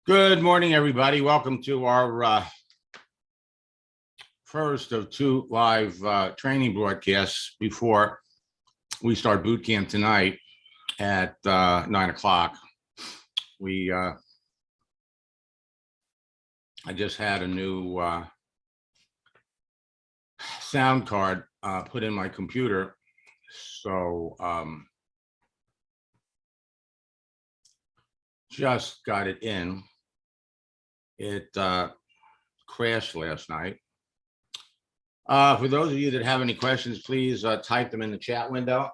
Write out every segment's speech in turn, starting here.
Good morning, everybody. Welcome to our first of two live training broadcasts before we start boot camp tonight at 9 o'clock. I just had a new sound card put in my computer, so just got it in. It crashed last night. For those of you that have any questions, please type them in the chat window.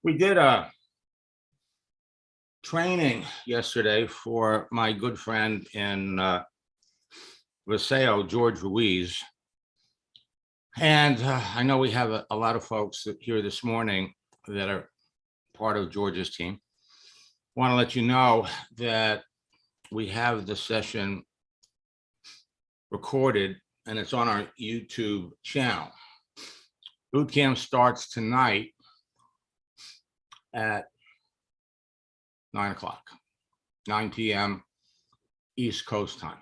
We did a training yesterday for my good friend in Vasayo, George Ruiz. And I know we have a lot of folks here this morning that are part of George's team. Want to let you know that we have the session recorded and it's on our YouTube channel. Boot camp starts tonight at 9 o'clock, 9 p.m. East Coast time.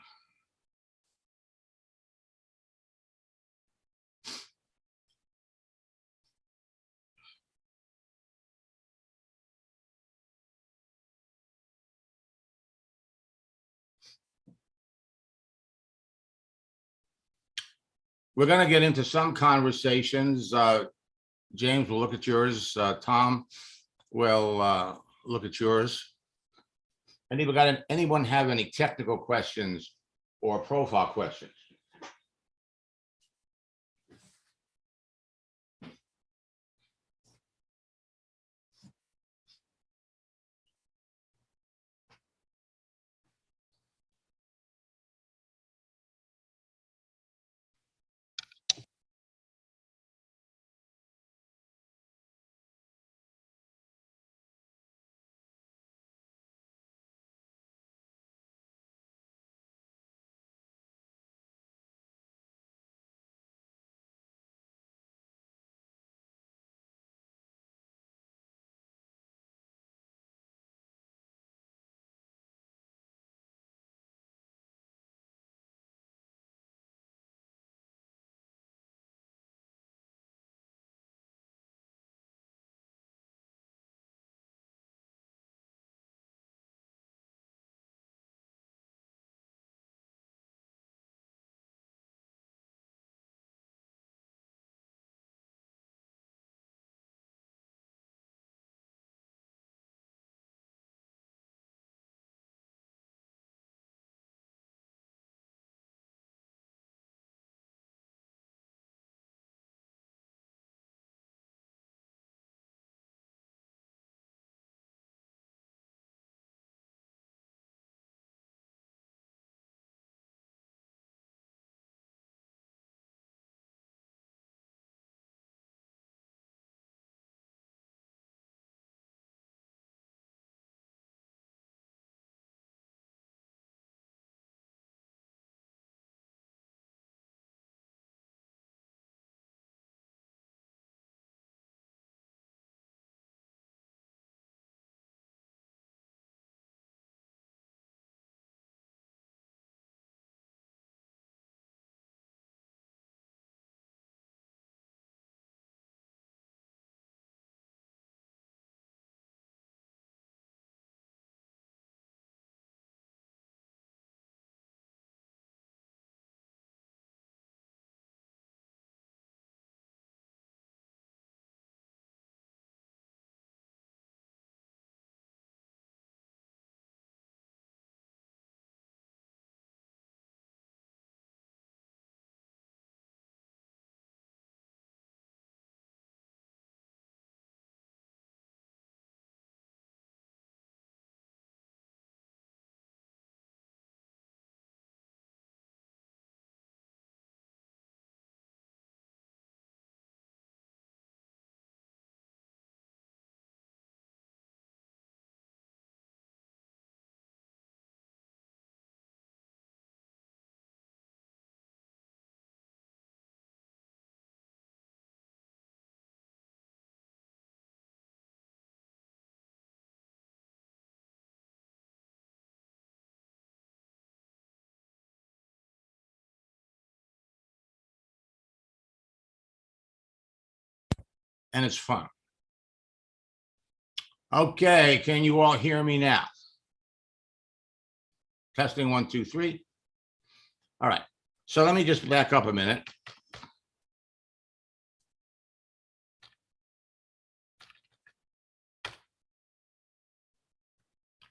We're going to get into some conversations. James will look at yours. Tom will look at yours. Anyone have any technical questions or profile questions? and it's fun. Okay, can you all hear me now? Testing 1, 2, 3. All right, so let me just back up a minute.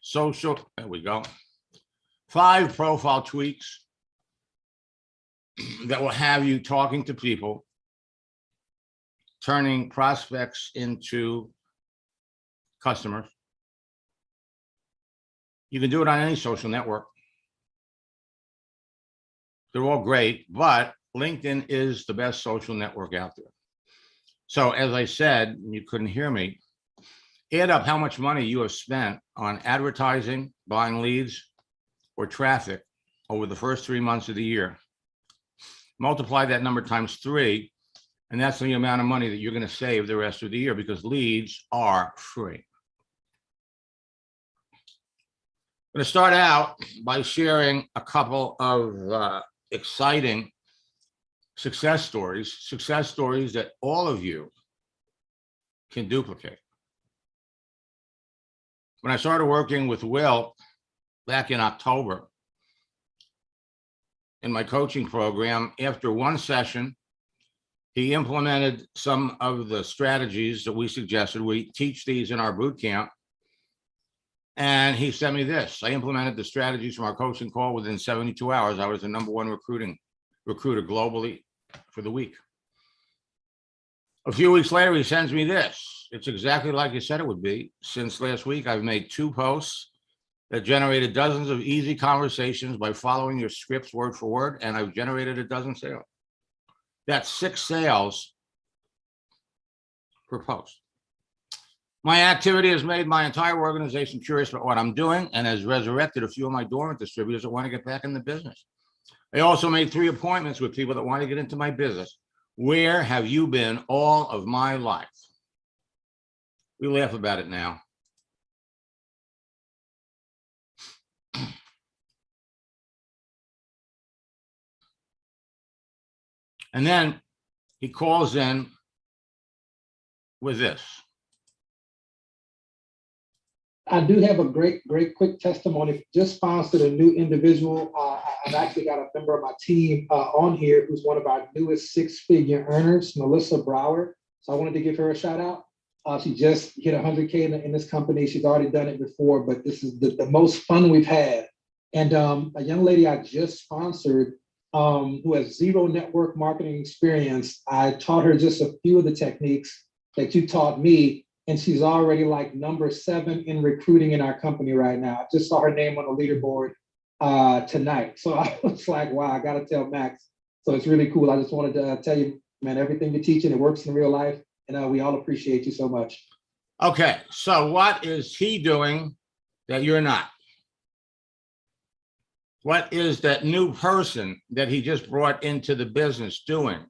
Social, there we go. 5 profile tweaks that will have you talking to people, turning prospects into customers. You can do it on any social network. They're all great, but LinkedIn is the best social network out there. So as I said, you couldn't hear me, add up how much money you have spent on advertising, buying leads, or traffic over the first 3 months of the year. Multiply that number times 3, and that's the amount of money that you're going to save the rest of the year, because leads are free. I'm going to start out by sharing a couple of exciting success stories that all of you can duplicate. When I started working with Will back in October in my coaching program, after one session, he implemented some of the strategies that we suggested. We teach these in our boot camp. And he sent me this. I implemented the strategies from our coaching call within 72 hours. I was the #1 recruiter globally for the week. A few weeks later, he sends me this. It's exactly like you said it would be. Since last week, I've made 2 posts that generated dozens of easy conversations by following your scripts word for word, and I've generated a dozen sales. That's 6 sales per post. My activity has made my entire organization curious about what I'm doing and has resurrected a few of my dormant distributors that want to get back in the business. I also made 3 appointments with people that want to get into my business. Where have you been all of my life? We laugh about it now. And then he calls in with this. I do have a great quick testimony. Just sponsored a new individual. I've actually got a member of my team on here who's one of our newest 6-figure earners, Melissa Brower. So I wanted to give her a shout out. She just hit 100K in this company. She's already done it before, but this is the most fun we've had. And a young lady I just sponsored who has 0 network marketing experience. I taught her just a few of the techniques that you taught me. And she's already like #7 in recruiting in our company right now. I just saw her name on the leaderboard tonight. So I was like, wow, I got to tell Max. So it's really cool. I just wanted to tell you, man, everything you're teaching, it works in real life. And we all appreciate you so much. Okay, so what is he doing that you're not? What is that new person that he just brought into the business doing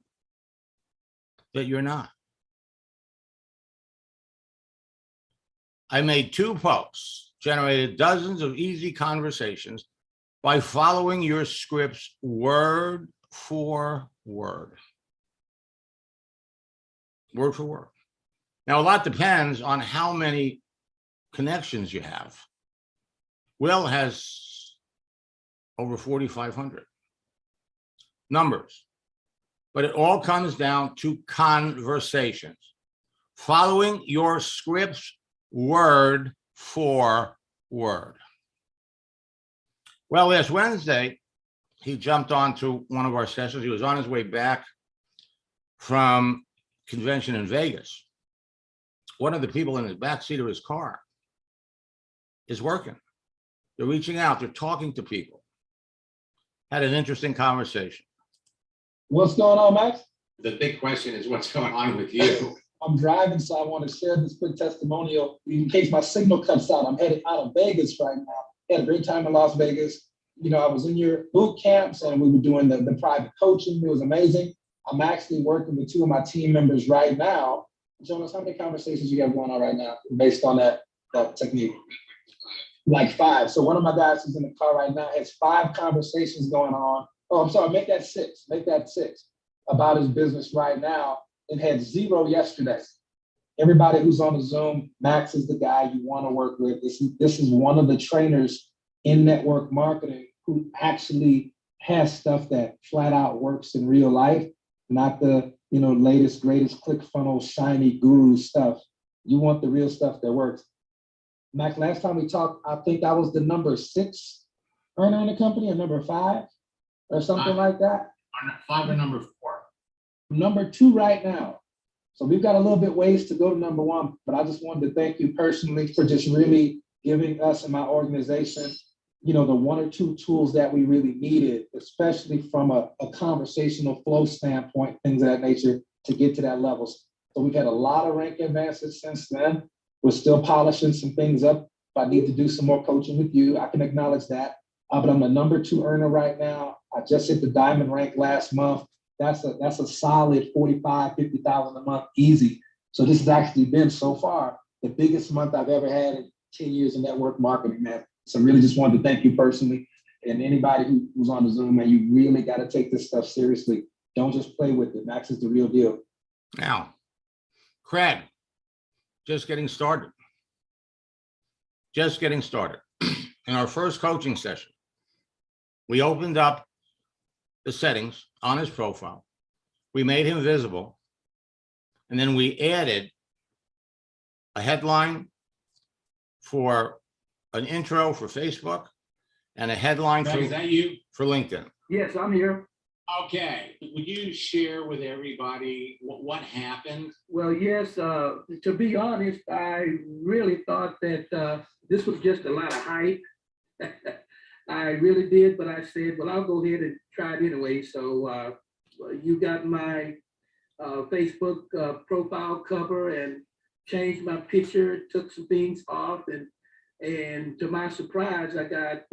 that you're not? I made 2 posts, generated dozens of easy conversations by following your scripts word for word. Word for word. Now, a lot depends on how many connections you have. Will has over 4,500 numbers, but it all comes down to conversations. Following your scripts word for word. Well, last Wednesday, he jumped onto one of our sessions. He was on his way back from convention in Vegas. One of the people in the back seat of his car is working. They're reaching out. They're talking to people. Had an interesting conversation. What's going on, Max? The big question is what's going on with you? I'm driving, so I want to share this quick testimonial in case my signal cuts out. I'm headed out of Vegas right now. Had a great time in Las Vegas. You know, I was in your boot camps and we were doing the private coaching. It was amazing. I'm actually working with 2 of my team members right now. Jonas, how many conversations you have going on right now based on that technique? Like 5. So one of my guys who's in the car right now has 5 conversations going on. Oh, I'm sorry, make that 6 about his business right now. And had 0 yesterday. everybody who's on the Zoom, Max is the guy you want to work with. This is one of the trainers in network marketing who actually has stuff that flat out works in real life, not the latest, greatest ClickFunnels, shiny guru stuff. You want the real stuff that works. Max, last time we talked, I think I was the number 6 earner in the company, or number 5, or something like that. 5 or number 4. Number 2 right now. So we've got a little bit ways to go to number 1, but I just wanted to thank you personally for just really giving us and my organization, the 1 or 2 tools that we really needed, especially from a conversational flow standpoint, things of that nature, to get to that level. So we've had a lot of rank advances since then. We're still polishing some things up. If I need to do some more coaching with you, I can acknowledge that. But I'm the number 2 earner right now. I just hit the diamond rank last month. That's a solid 45, 50,000 a month, easy. So this has actually been so far the biggest month I've ever had in 10 years of network marketing, man. So really just wanted to thank you personally, and anybody who's on the Zoom, man, you really got to take this stuff seriously. Don't just play with it. Max is the real deal. Now, Craig, just getting started. Just getting started. In our first coaching session, we opened up the settings on his profile. We made him visible. And then we added a headline for an intro for Facebook and a headline Craig, is that you? for LinkedIn. Yes, I'm here. Okay. Would you share with everybody what happened? Well, yes, to be honest, I really thought that this was just a lot of hype. I really did, but I said, well, I'll go ahead and try it anyway. So you got my Facebook profile cover and changed my picture, took some things off, and to my surprise, I got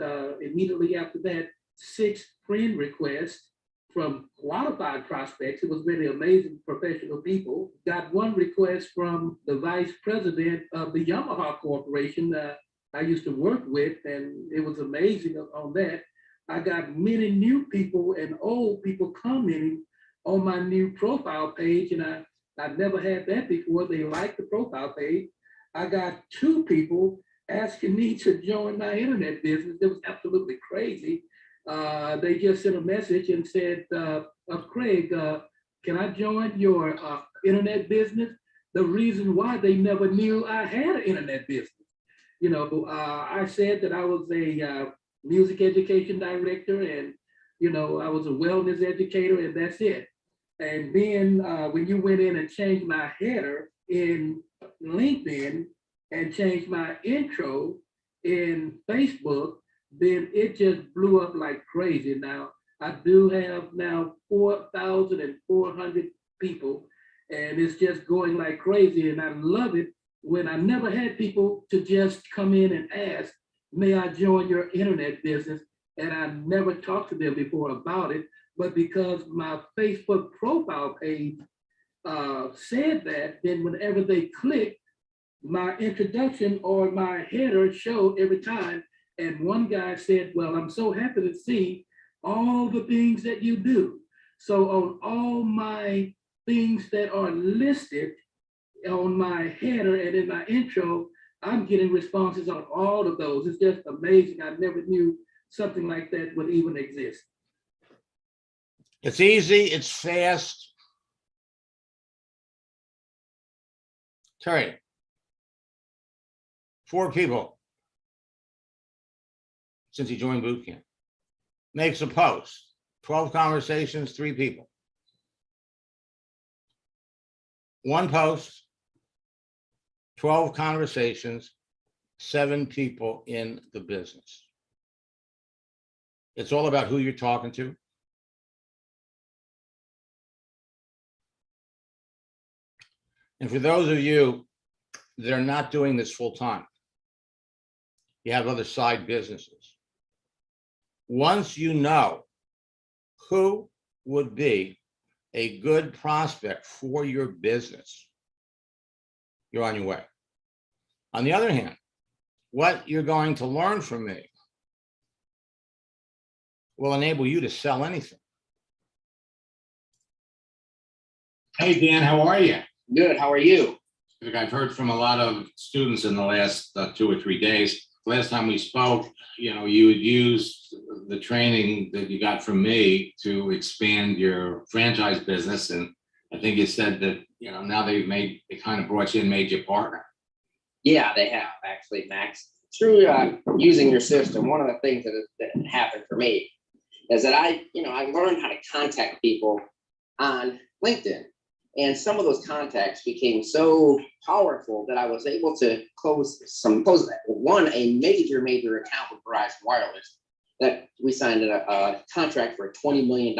immediately after that 6 friend requests from qualified prospects. It was really amazing, professional people. Got 1 request from the vice president of the Yamaha Corporation that I used to work with, and it was amazing on that. I got many new people and old people commenting on my new profile page, and I've never had that before. They liked the profile page. I got 2 people asking me to join my internet business. It was absolutely crazy. They just sent a message and said, Craig, can I join your internet business? The reason why they never knew I had an internet business. I said that I was a music education director, and, I was a wellness educator, and that's it. And then when you went in and changed my header in LinkedIn and changed my intro in Facebook, then it just blew up like crazy. Now, I do have now 4,400 people, and it's just going like crazy. And I love it when I never had people to just come in and ask, may I join your internet business? And I never talked to them before about it. But because my Facebook profile page said that, then whenever they click, my introduction or my header showed every time. And one guy said, well, I'm so happy to see all the things that you do. So on all my things that are listed on my header and in my intro, I'm getting responses on all of those. It's just amazing. I never knew something like that would even exist. It's easy. It's fast. Terry, 4 people since he joined boot camp. Makes a post. 12 conversations, 3 people. 1 post, 12 conversations, 7 people in the business. It's all about who you're talking to. And for those of you that are not doing this full time, you have other side businesses. Once you know who would be a good prospect for your business, you're on your way. On the other hand, what you're going to learn from me will enable you to sell anything. Hey, Dan, how are you? Good. How are you? Look, I've heard from a lot of students in the last 2 or 3 days. Last time we spoke, you know, you had used the training that you got from me to expand your franchise business. And I think you said that, you know, now they kind of brought you in, made you partner. Yeah, they have actually, Max. Through using your system, one of the things that happened for me is that I learned how to contact people on LinkedIn. And some of those contacts became so powerful that I was able to close a major account with Verizon Wireless that we signed a contract for $20 million.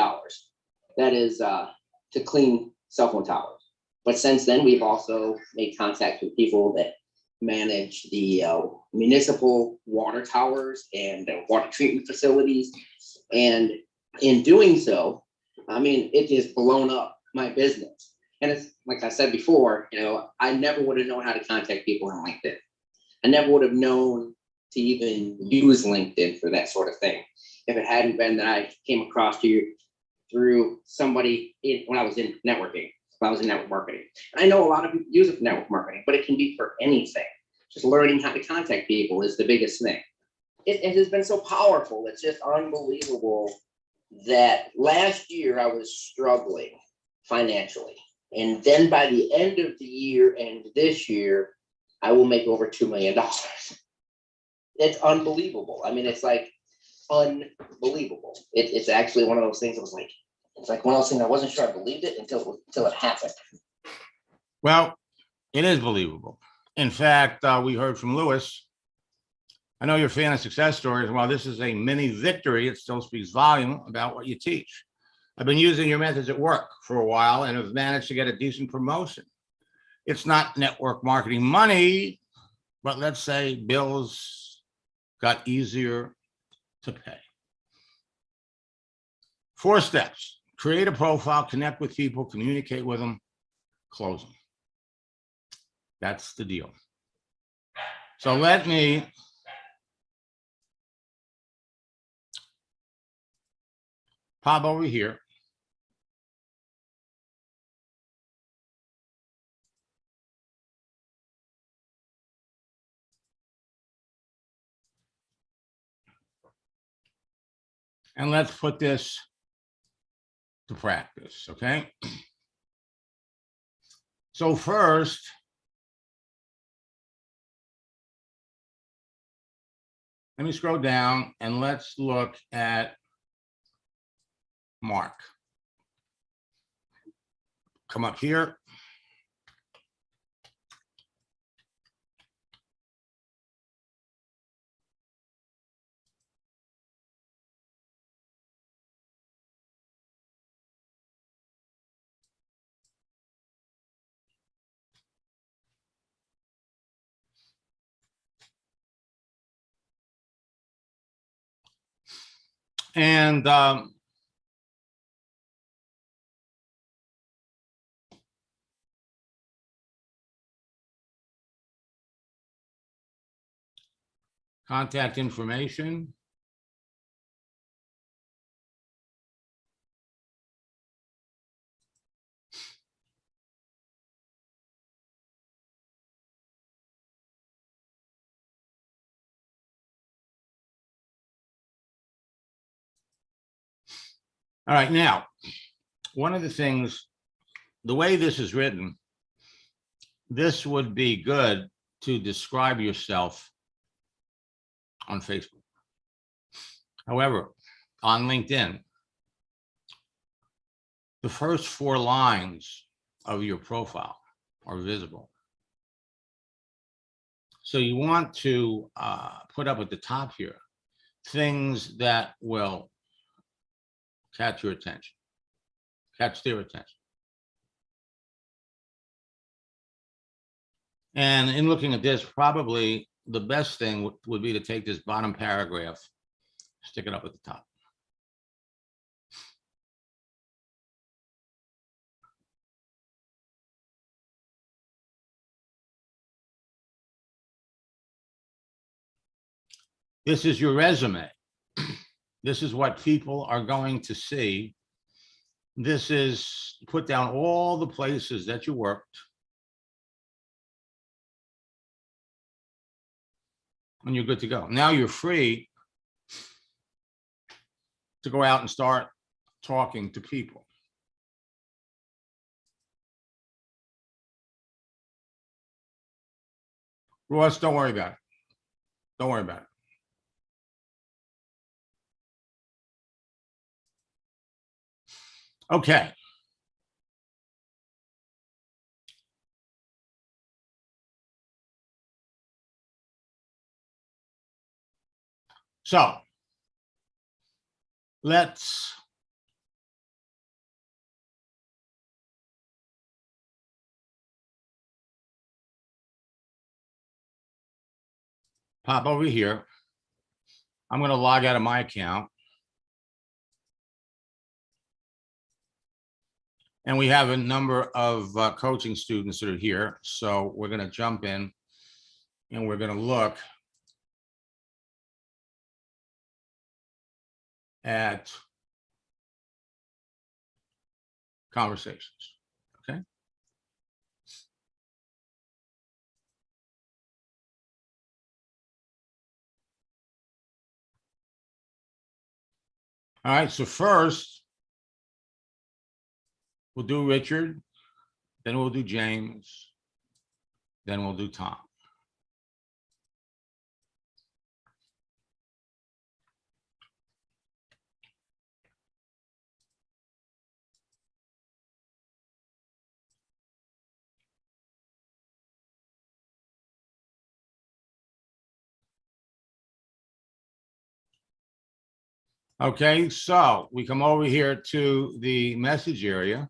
That is to clean cell phone towers. But since then, we've also made contact with people that manage the municipal water towers and water treatment facilities. And in doing so, I mean, it just blown up my business. And it's like I said before, you know, I never would have known how to contact people on LinkedIn. I never would have known to even use LinkedIn for that sort of thing if it hadn't been that I came across you through somebody when I was in networking, when I was in network marketing. And I know a lot of people use it for network marketing, but it can be for anything. Just learning how to contact people is the biggest thing. It has been so powerful. It's just unbelievable that last year I was struggling financially. And then by the end of the year and this year, I will make over $2 million. It's unbelievable. I mean, it's like unbelievable. It's actually one of those things that was like, it's like one of those things I wasn't sure I believed it until it happened. Well, it is believable. In fact, we heard from Lewis. I know you're a fan of success stories. While this is a mini victory, it still speaks volume about what you teach. I've been using your methods at work for a while and have managed to get a decent promotion. It's not network marketing money, but let's say bills got easier to pay. 4 steps: create a profile, connect with people, communicate with them, close them. That's the deal. So let me pop over here. And let's put this to practice, okay? So first, let me scroll down and let's look at Mark. Come up here. And contact information. All right, now, one of the things, the way this is written, this would be good to describe yourself on Facebook. However, on LinkedIn, the first 4 lines of your profile are visible. So you want to put up at the top here things that will catch your attention, catch their attention. And in looking at this, probably the best thing would be to take this bottom paragraph, stick it up at the top. This is your resume. This is what people are going to see. This is put down all the places that you worked, and you're good to go. Now you're free to go out and start talking to people. Ross, don't worry about it. Don't worry about it. Okay. So let's pop over here. I'm going to log out of my account. And we have a number of coaching students that are here. So we're going to jump in and we're going to look at conversations. Okay. All right. So first, we'll do Richard, then we'll do James, then we'll do Tom. Okay, so we come over here to the message area.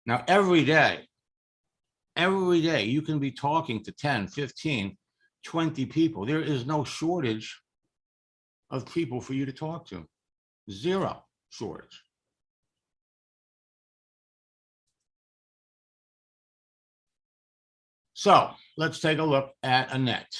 Now, every day, you can be talking to 10, 15, 20 people. There is no shortage of people for you to talk to. Zero shortage. So let's take a look at Annette.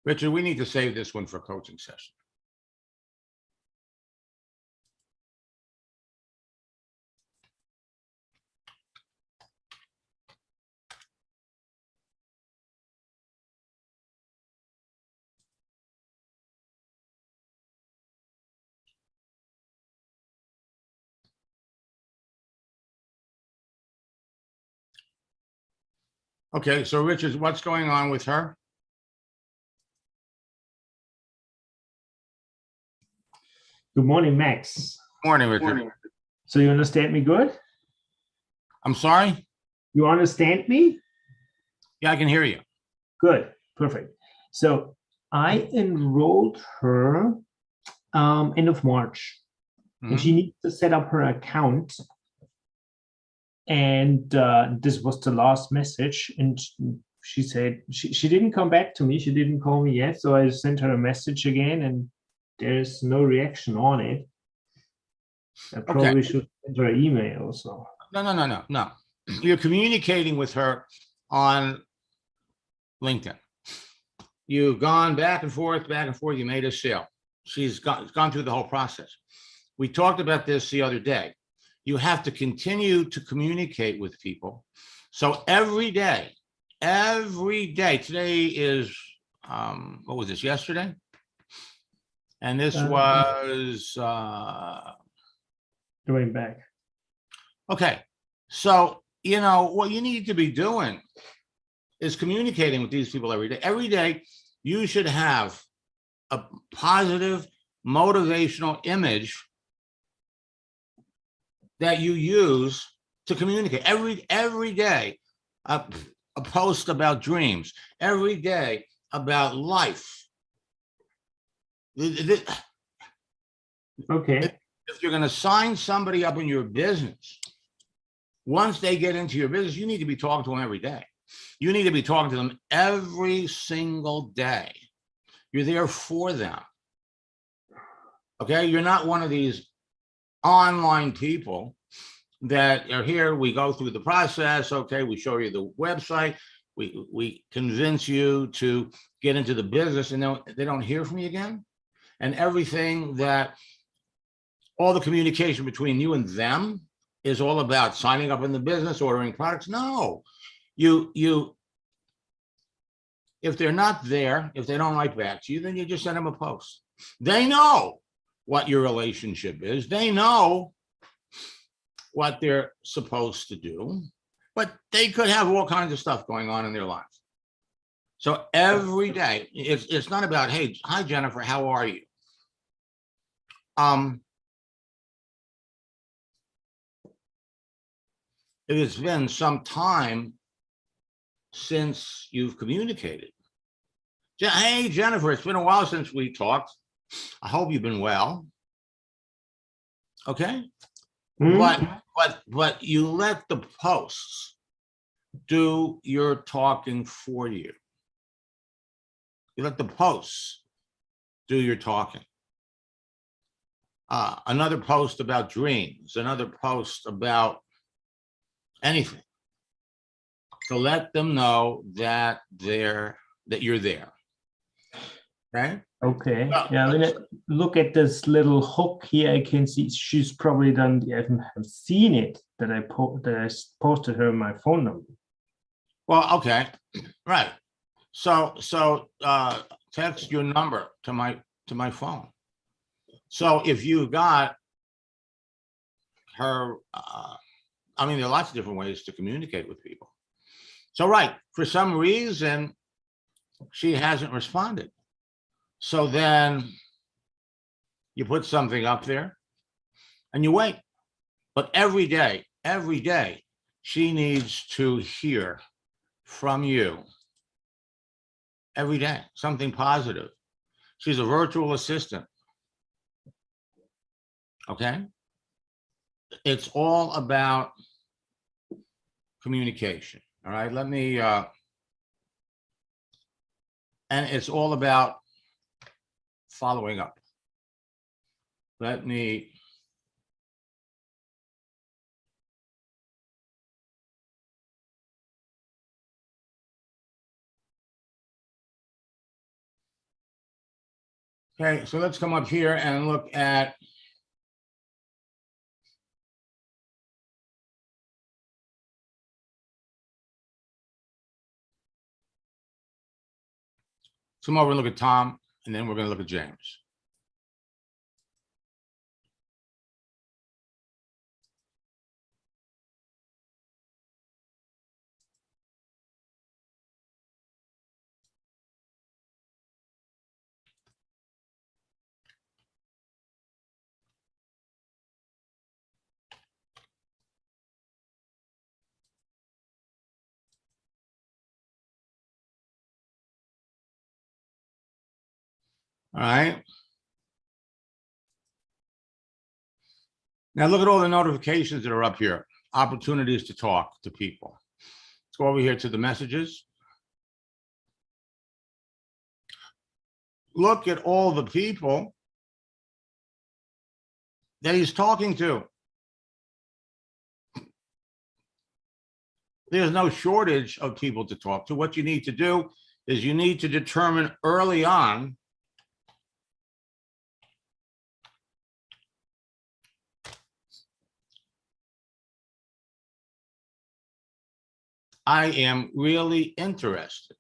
Richard, we need to save this one for coaching session. Okay, so Richard, what's going on with her? Good morning, Max. Morning, Richard. So you understand me good? I'm sorry? You understand me? Yeah, I can hear you. Good, perfect. So I enrolled her end of March, and she needs to set up her account. And this was the last message, and she said she didn't come back to me. She didn't call me yet, so I sent her a message again, and there's no reaction on it. I probably should send her an email. So No. You're communicating with her on LinkedIn. You've gone back and forth. You made a sale. She's gone through the whole process. We talked about this the other day. You have to continue to communicate with people. So every day, today is, what was this, yesterday? And this was... going back. Okay, so, you know, what you need to be doing is communicating with these people every day. Every day, you should have a positive, motivational image that you use to communicate every day. a post about dreams, every day about life. If Okay. you're going to sign somebody up in your business, once they get into your business, you need to be talking to them every day. You need to be talking to them every single day. You're there for them. Okay, you're not one of these online people that are here. We go through the process. Okay, we show you the website. We convince you to get into the business, and then they don't hear from you again. And everything that, all the communication between you and them is all about signing up in the business, ordering products. No, if they're not there, if they don't write back to you, then you just send them a post. They know what your relationship is. They know what they're supposed to do, but they could have all kinds of stuff going on in their lives. So every day, it's not about, hey, hi, Jennifer, how are you? It has been some time since you've communicated. Hey, Jennifer, it's been a while since we talked. I hope you've been well. Okay. But you let the posts do your talking for you. You let the posts do your talking. Another post about dreams, another post about anything, to let them know that you're there. Okay. Okay. Well, Yeah. When I look at this little hook here, I can see she's probably done. I have seen it that I posted her my phone number. Well, okay, right. So text your number to my phone. So if you got her, I mean, there are lots of different ways to communicate with people. So, right, for some reason, she hasn't responded. So then you put something up there and you wait. But every day, she needs to hear from you. Every day, something positive. She's a virtual assistant. Okay? It's all about communication. All right, let me, and it's all about following up. Let me, okay, so let's come up here and look at come over and look at Tom, and then we're going to look at James. All right. Now look at all the notifications that are up here. Opportunities to talk to people. Let's go over here to the messages. Look at all the people that he's talking to. There's no shortage of people to talk to. What you need to do is you need to determine early on I am really interested.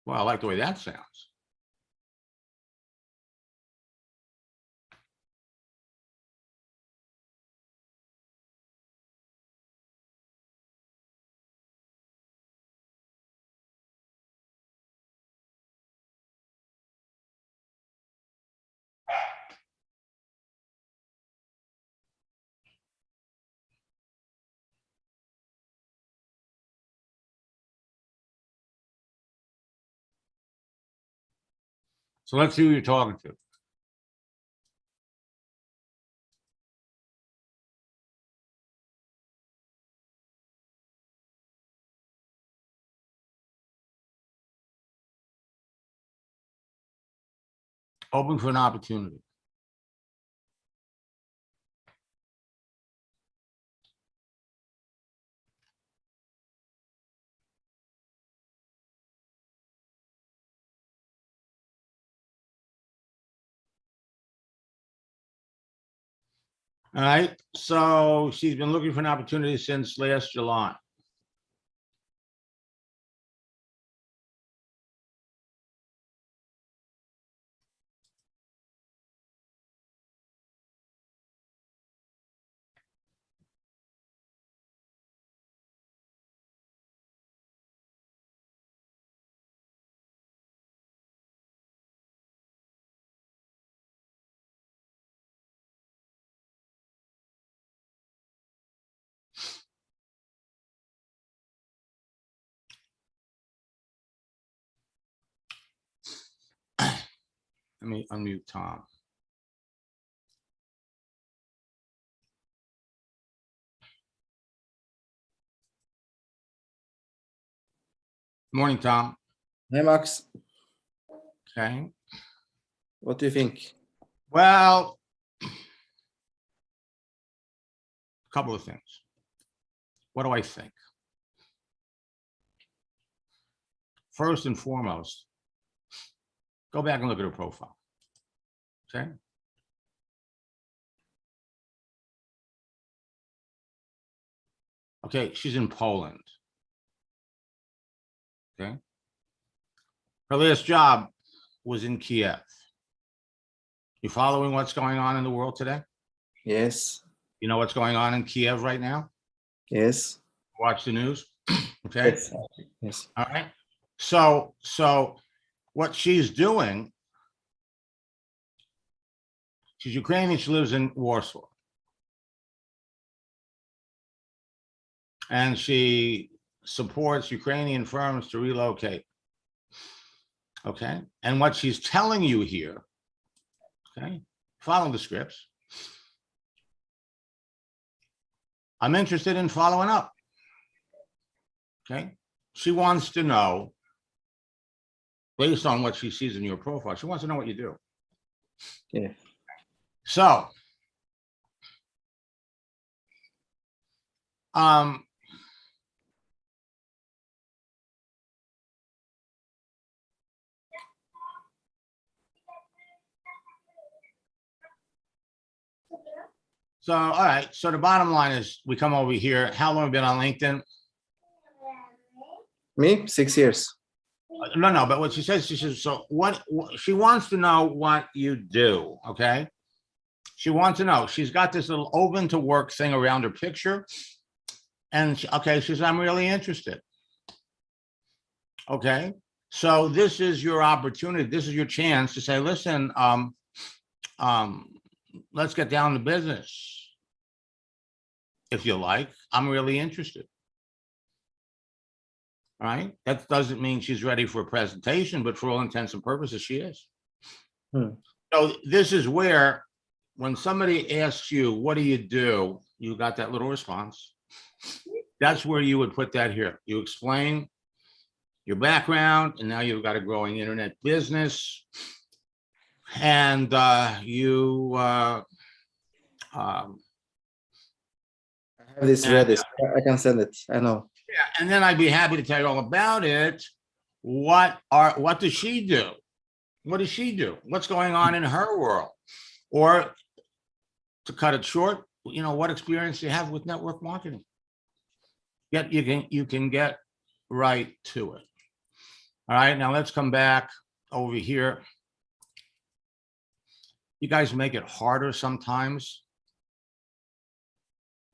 Well, I like the way that sounds. So let's see who you're talking to. Open for an opportunity. All right, so she's been looking for an opportunity since last July. Let me unmute Tom. Morning, Tom. Hey, Max, Okay. what do you think? Well, a couple of things. What do I think? First and foremost, go back and look at her profile. Okay. Okay, she's in Poland. Okay. Her last job was in Kiev. You following what's going on in the world today? Yes, You know what's going on in Kiev right now? yes, Watch the news. Okay. yes, yes, All right. So what she's doing, she's Ukrainian, she lives in Warsaw. And she supports Ukrainian firms to relocate. Okay. And what she's telling you here, okay, following the scripts, I'm interested in following up. Okay. She wants to know, based on what she sees in your profile, she wants to know what you do. yeah. So, all right. So the bottom line is we come over here. How long have you been on LinkedIn? Me, 6 years. No, but what she says, so what she wants to know what you do. Okay. She wants to know. She's got this little open to work thing around her picture. And okay, she says, I'm really interested. Okay. So this is your opportunity. This is your chance to say, listen, let's get down to business. If you like, I'm really interested. All right. That doesn't mean she's ready for a presentation, but for all intents and purposes, she is. So this is where, when somebody asks you, what do? You got that little response. That's where you would put that here. You explain your background, and now you've got a growing internet business. And you I have this ready, so I can send it. I know. yeah, and then I'd be happy to tell you all about it. What does she do? What does she do? What's going on in her world? Or to cut it short, what experience do you have with network marketing? You can get right to it. All right, now let's come back over here. You guys make it harder sometimes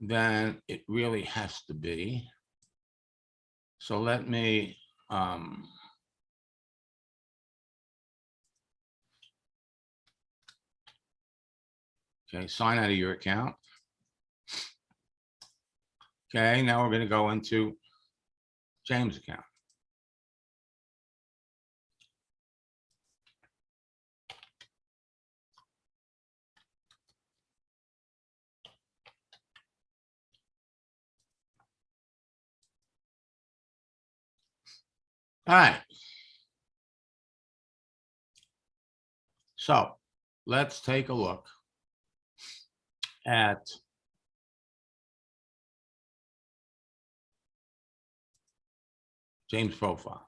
than it really has to be. So let me okay, sign out of your account. Okay, now we're going to go into James' account. All right. So let's take a look at James' profile.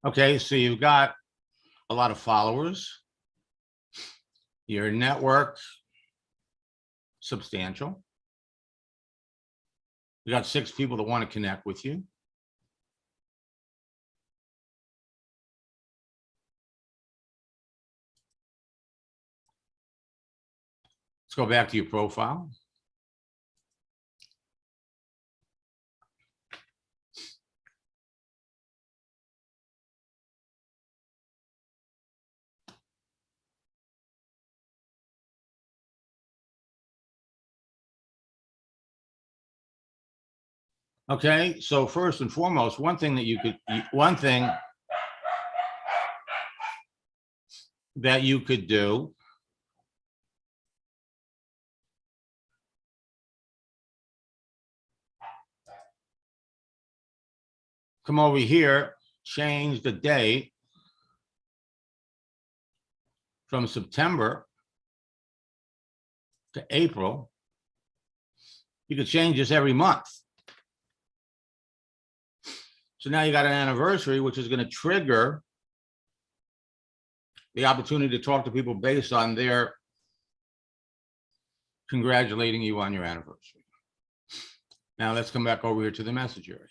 Okay, so you've got a lot of followers. Your network, substantial. You got 6 people that want to connect with you. Let's go back to your profile. Okay, so first and foremost, one thing that you could do come over here, change the date from September to April. You could change this every month. So now you got an anniversary, which is going to trigger the opportunity to talk to people based on their congratulating you on your anniversary. Now let's come back over here to the message area.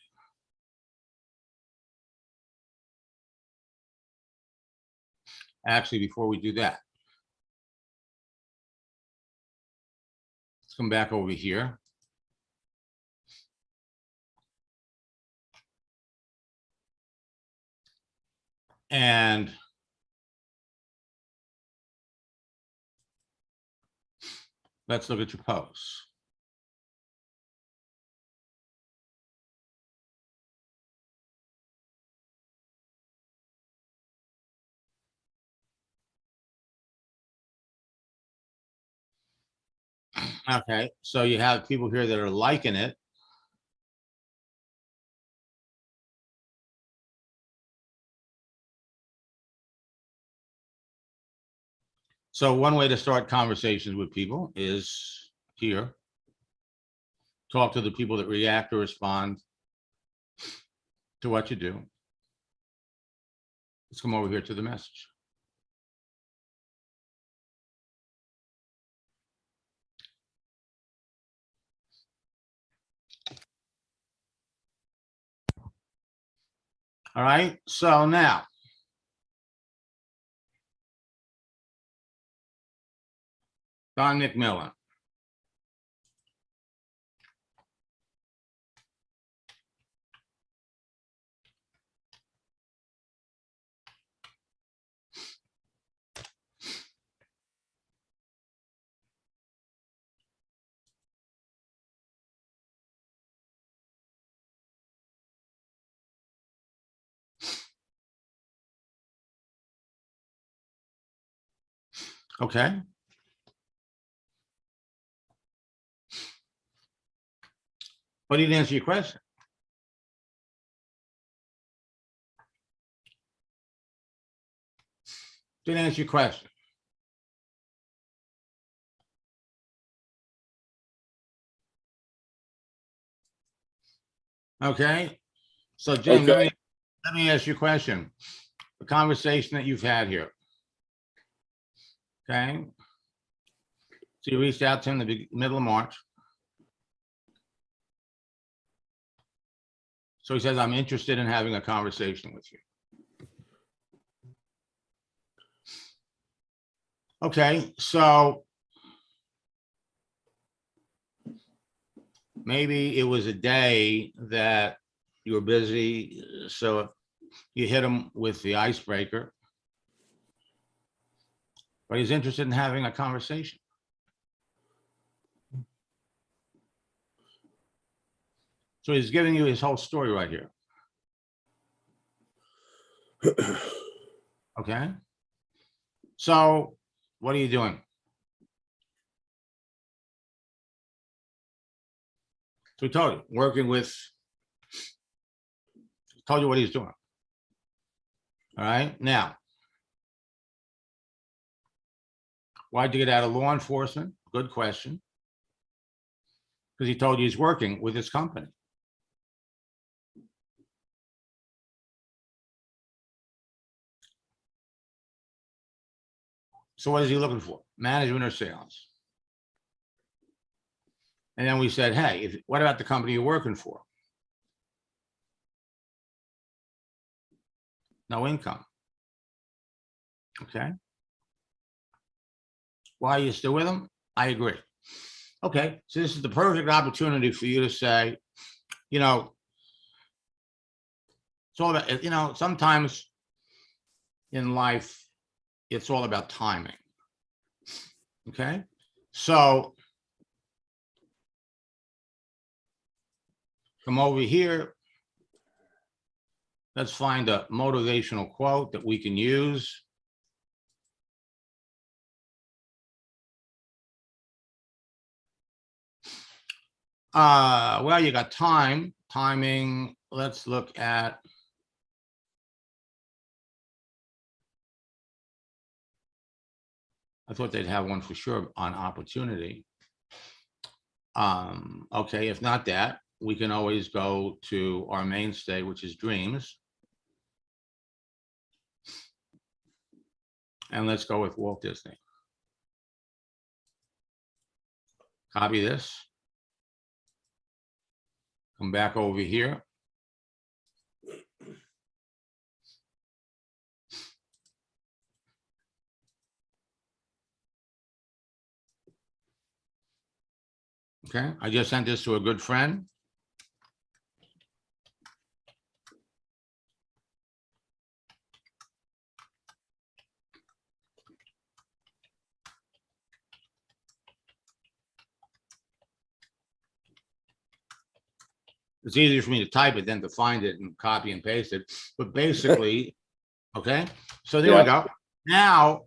Actually, before we do that, let's come back over here. And let's look at your posts. Okay, so you have people here that are liking it. So one way to start conversations with people is here. Talk to the people that react or respond to what you do. Let's come over here to the message. All right, so now Don McMillan. Okay. But he didn't answer your question. Didn't answer your question. Okay. So James, Okay. let me ask you a question. The conversation that you've had here. Okay. So you reached out to him in the middle of March. So he says, I'm interested in having a conversation with you. Okay, so maybe it was a day that you were busy, so you hit him with the icebreaker. But he's interested in having a conversation. So he's giving you his whole story right here. Okay. So What are you doing? So we told you, working with, told you what he's doing. All right, now. Why'd you get out of law enforcement? Good question. Because he told you he's working with his company. So what is he looking for? Management or sales? And then we said, hey, what about the company you're working for? No income. Okay. Why are you still with them? I agree. Okay, so this is the perfect opportunity for you to say, you know, it's all about, you know, sometimes in life, it's all about timing. Okay, so come over here. Let's find a motivational quote that we can use. Well, you got timing. Let's look at. I thought they'd have one for sure on opportunity. Okay, if not that, we can always go to our mainstay, which is dreams. And let's go with Walt Disney. Copy this. Come back over here. Okay, I just sent this to a good friend. It's easier for me to type it than to find it and copy and paste it. But basically, okay, so there we go. Now,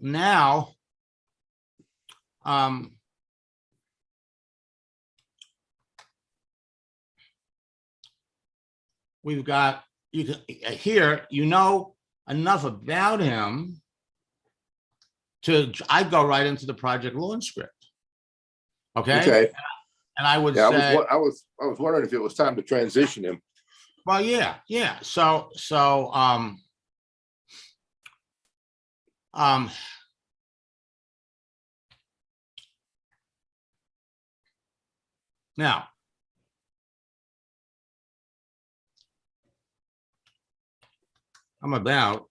we've got, you can here, you know enough about him to, I go right into the project launch script. Okay. Okay. And I would Yeah, say, I was wondering if it was time to transition him. well, yeah. So now, I'm about,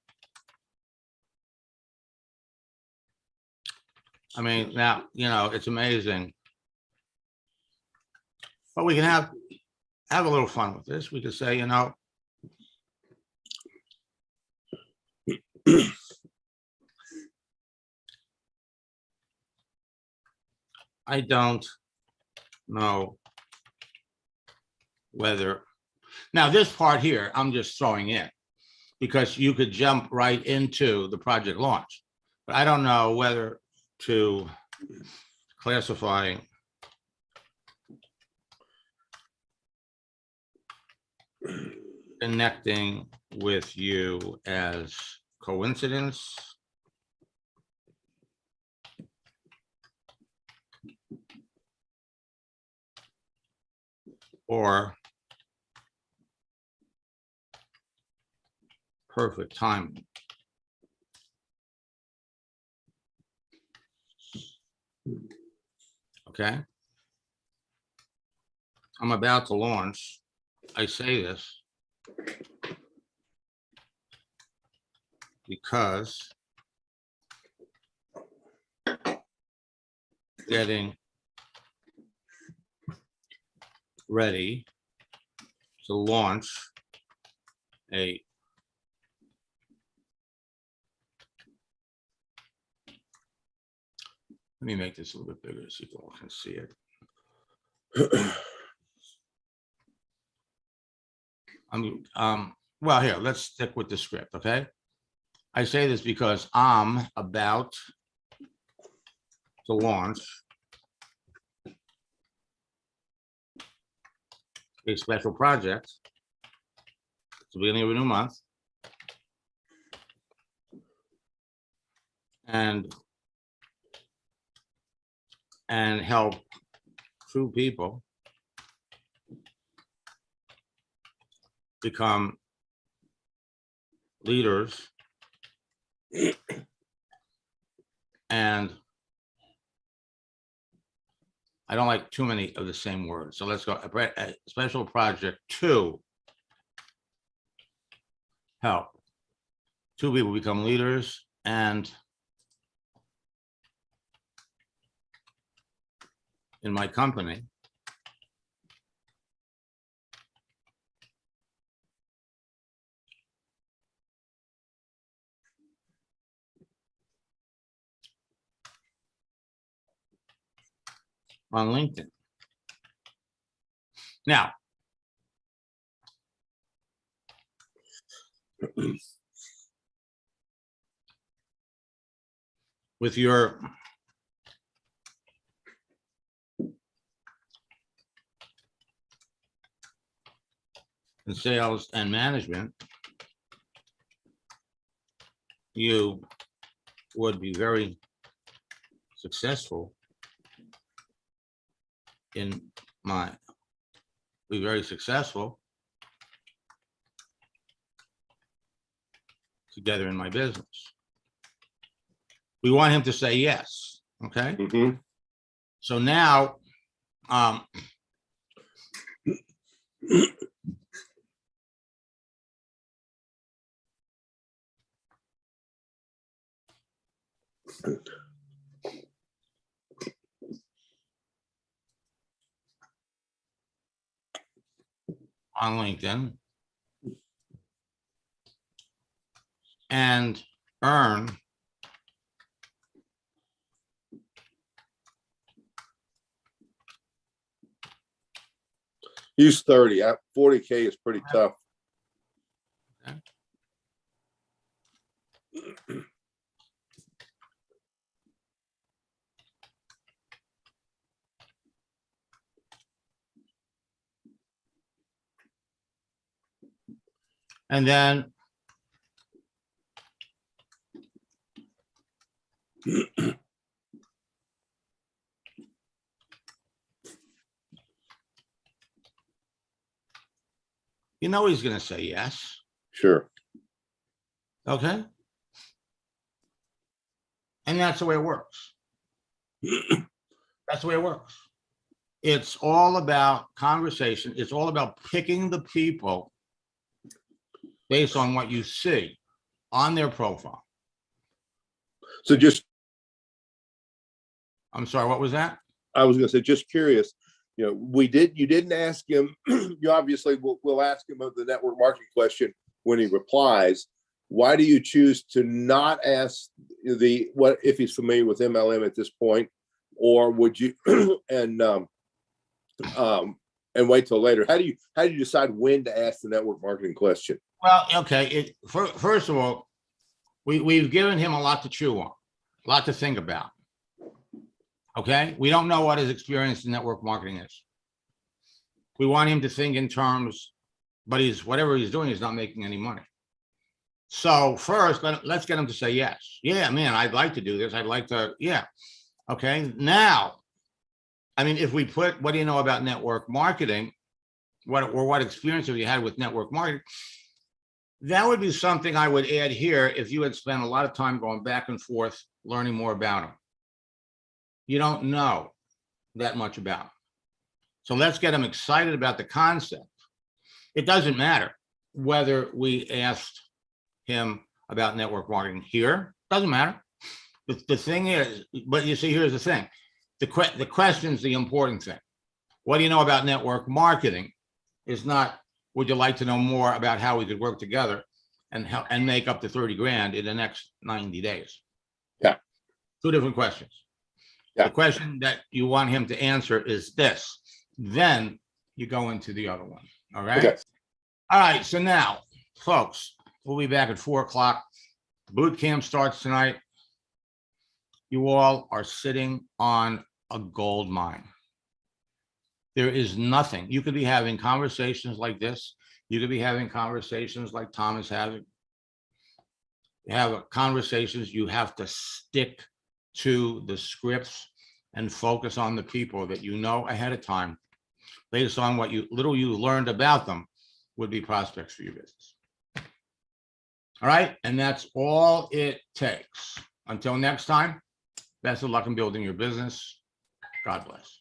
I mean, now, you know, it's amazing. But we can have a little fun with this. We could say, you know, I don't know whether, now this part here, I'm just throwing in because you could jump right into the project launch, but I don't know whether to classify connecting with you as coincidence or perfect timing. Okay. I'm about to launch. I say this because getting ready to launch a let me make this a little bit bigger so you all can see it. Well, here, let's stick with the script, okay? I say this because I'm about to launch a special project at the beginning of a new month. And help true people become leaders and I don't like too many of the same words. So let's go a special project to help two people become leaders and in my company on LinkedIn. Now, with your in sales and management, you would be very successful together in my business. We want him to say yes, okay? Mhm. So now, on LinkedIn and earn Use 30. 40K is pretty tough. Okay. And then you know he's going to say yes. Sure. Okay. And that's the way it works. That's the way it works. It's all about conversation. It's all about picking the people based on what you see on their profile. So just, I'm sorry, what was that? I was going to say, just curious, you know, you didn't ask him, you obviously we'll ask him of the network marketing question when he replies. Why do you choose to not ask what if he's familiar with MLM at this point, or would you and wait till later? How do you decide when to ask the network marketing question? Well, okay. First of all, we've given him a lot to chew on, a lot to think about. Okay, we don't know what his experience in network marketing is. We want him to think in terms, but whatever he's doing is not making any money. So first, let's get him to say yes. Yeah, man, I'd like to do this. I'd like to, yeah. Okay, now, I mean, if we put, what do you know about network marketing? What experience have you had with network marketing? That would be something I would add here if you had spent a lot of time going back and forth, learning more about him. You don't know that much about him. So let's get him excited about the concept. It doesn't matter whether we asked him about network marketing here. Doesn't matter. The thing is, but you see, here's the thing. The question's the important thing. What do you know about network marketing is not, would you like to know more about how we could work together and make up to 30 grand in the next 90 days? Yeah. Two different questions. Yeah. The question that you want him to answer is this. Then you go into the other one. All right. Okay. All right. So now, folks, we'll be back at 4 o'clock. Boot camp starts tonight. you all are sitting on a gold mine. There is nothing. You could be having conversations like this. You could be having conversations like Tom is having. You have conversations, you have to stick to the scripts and focus on the people that you know ahead of time, based on what you learned about them, would be prospects for your business. All right, and that's all it takes. Until next time, best of luck in building your business. God bless.